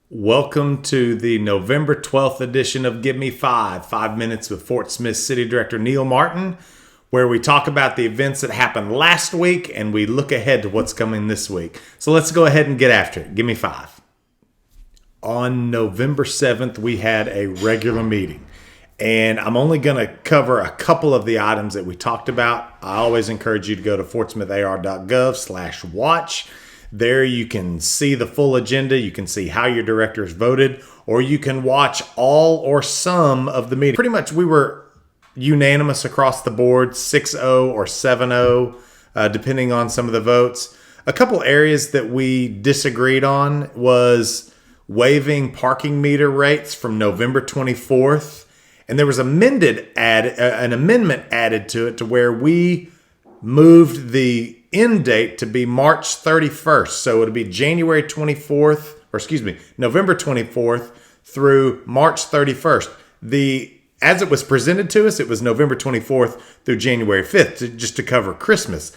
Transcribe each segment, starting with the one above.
Welcome to the November 12th edition of Give Me 5 Minutes with Fort Smith City Director Neil Martin, where we talk about the events that happened last week and we look ahead to what's coming this week. So let's go ahead and get after it. Give me 5. On November 7th, we had a regular meeting, and I'm only going to cover a couple of the items that we talked about. I always encourage you to go to fortsmithar.gov/watch. There you can see the full agenda. You can see how your directors voted, or you can watch all or some of the meeting. Pretty much we were unanimous across the board, 6-0 or 7-0, depending on some of the votes. A couple areas that we disagreed on was waiving parking meter rates from November 24th. And there was an amendment added to it to where we moved the end date to be March 31st. So it'll be November 24th through March 31st. As it was presented to us, it was November 24th through January 5th, just to cover Christmas.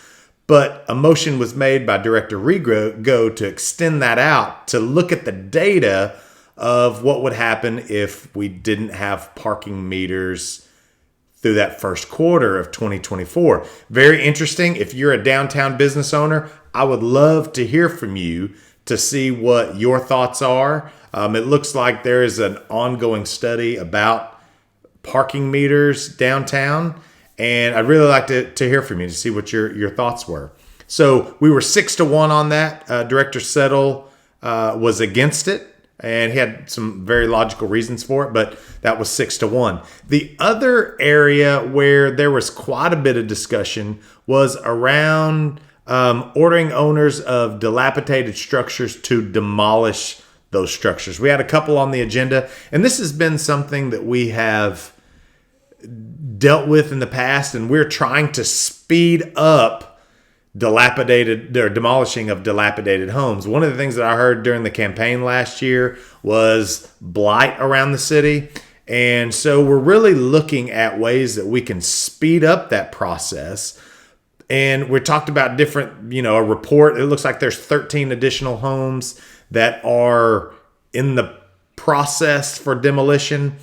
But a motion was made by Director Rigo to extend that out to look at the data of what would happen if we didn't have parking meters through that first quarter of 2024. Very interesting. If you're a downtown business owner, I would love to hear from you to see what your thoughts are. It looks like there is an ongoing study about parking meters downtown, and I'd really like to hear from you to see what your thoughts were. So we were 6-1 on that. Director Settle was against it, and he had some very logical reasons for it, but that was 6-1. The other area where there was quite a bit of discussion was around ordering owners of dilapidated structures to demolish those structures. We had a couple on the agenda, and this has been something that we have dealt with in the past, and we're trying to speed up demolishing of dilapidated homes. One of the things that I heard during the campaign last year was blight around the city. And so we're really looking at ways that we can speed up that process. And we talked about different, a report. It looks like there's 13 additional homes that are in the process for demolition.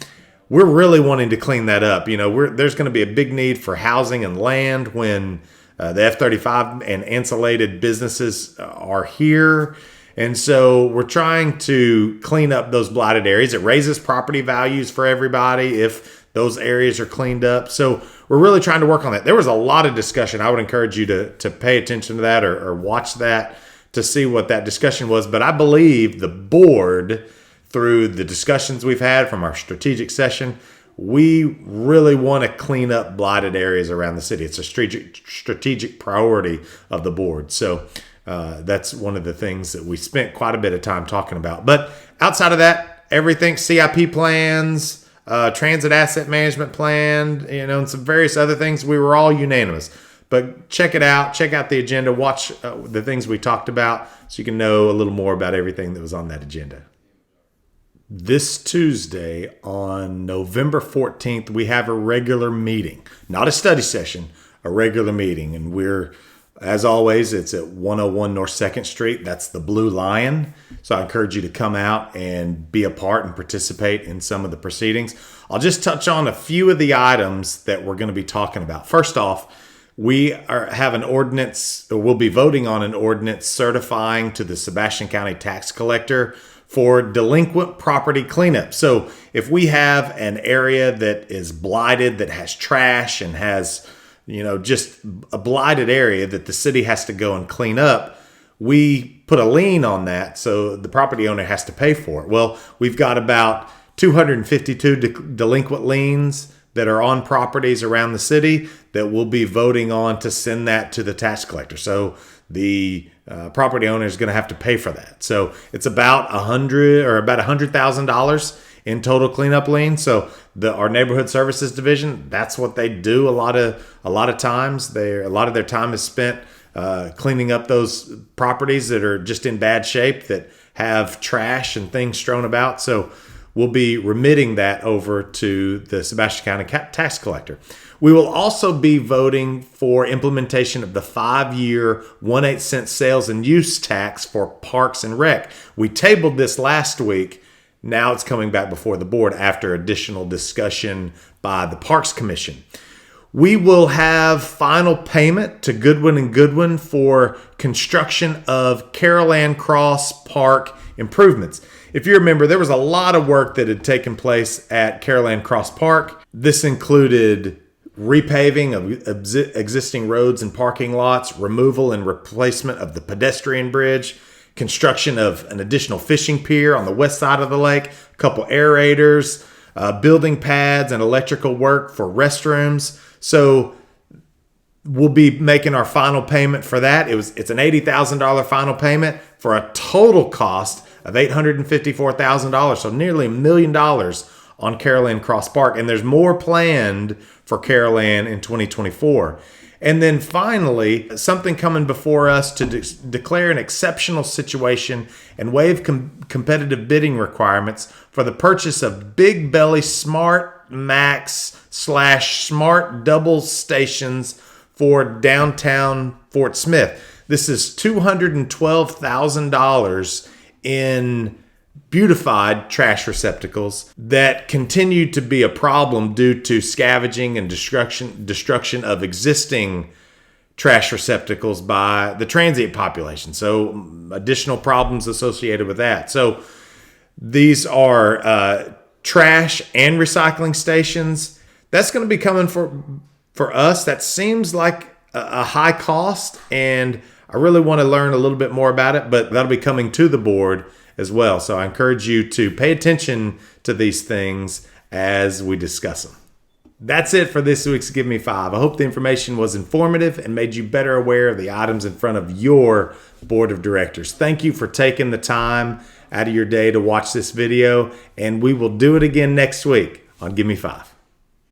We're really wanting to clean that up. There's going to be a big need for housing and land when the F-35 and insulated businesses are here. And so we're trying to clean up those blighted areas. It raises property values for everybody if those areas are cleaned up. So we're really trying to work on that. There was a lot of discussion. I would encourage you to pay attention to that or watch that to see what that discussion was. But I believe the board, through the discussions we've had from our strategic session, we really want to clean up blighted areas around the city. It's a strategic priority of the board. So that's one of the things that we spent quite a bit of time talking about. But outside of that, everything, CIP plans, transit asset management plan, and some various other things, we were all unanimous. But check it out. Check out the agenda. Watch the things we talked about so you can know a little more about everything that was on that agenda. This Tuesday, on November 14th, we have a regular meeting. Not a study session, a regular meeting. And as always, it's at 101 North 2nd Street. That's the Blue Lion. So I encourage you to come out and be a part and participate in some of the proceedings. I'll just touch on a few of the items that we're going to be talking about. First off, have an ordinance, or we'll be voting on an ordinance certifying to the Sebastian County Tax Collector for delinquent property cleanup. So if we have an area that is blighted, that has trash and has, just a blighted area that the city has to go and clean up, we put a lien on that, so the property owner has to pay for it. Well, we've got about 252 delinquent liens that are on properties around the city that we'll be voting on to send that to the tax collector. So the property owner is going to have to pay for that. So it's about $100,000 in total cleanup lien. So our neighborhood services division, that's what they do. A lot of times, a lot of their time is spent cleaning up those properties that are just in bad shape, that have trash and things strewn about. So we'll be remitting that over to the Sebastian County tax collector. We will also be voting for implementation of the 5-year 1/8 cent sales and use tax for Parks and Rec. We tabled this last week. Now it's coming back before the board after additional discussion by the Parks Commission. We will have final payment to Goodwin and Goodwin for construction of Carolan Cross Park improvements. If you remember, there was a lot of work that had taken place at Carolan Cross Park. This included repaving of existing roads and parking lots, removal and replacement of the pedestrian bridge, construction of an additional fishing pier on the west side of the lake, a couple aerators, building pads and electrical work for restrooms. So we'll be making our final payment for that. It's an $80,000 final payment for a total cost of $854,000. So nearly $1 million on Carolan Cross Park. And there's more planned for Carolan in 2024. And then finally, something coming before us to declare an exceptional situation and waive competitive bidding requirements for the purchase of Big Belly Smart Max / Smart Double stations for downtown Fort Smith. This is $212,000 in beautified trash receptacles that continue to be a problem due to scavenging and destruction of existing trash receptacles by the transient population. So additional problems associated with that. So these are trash and recycling stations. That's going to be coming for us. That seems like a high cost, and I really want to learn a little bit more about it, but that'll be coming to the board as well. So I encourage you to pay attention to these things as we discuss them. That's it for this week's Give Me 5. I hope the information was informative and made you better aware of the items in front of your board of directors. Thank you for taking the time out of your day to watch this video, and we will do it again next week on Give Me 5.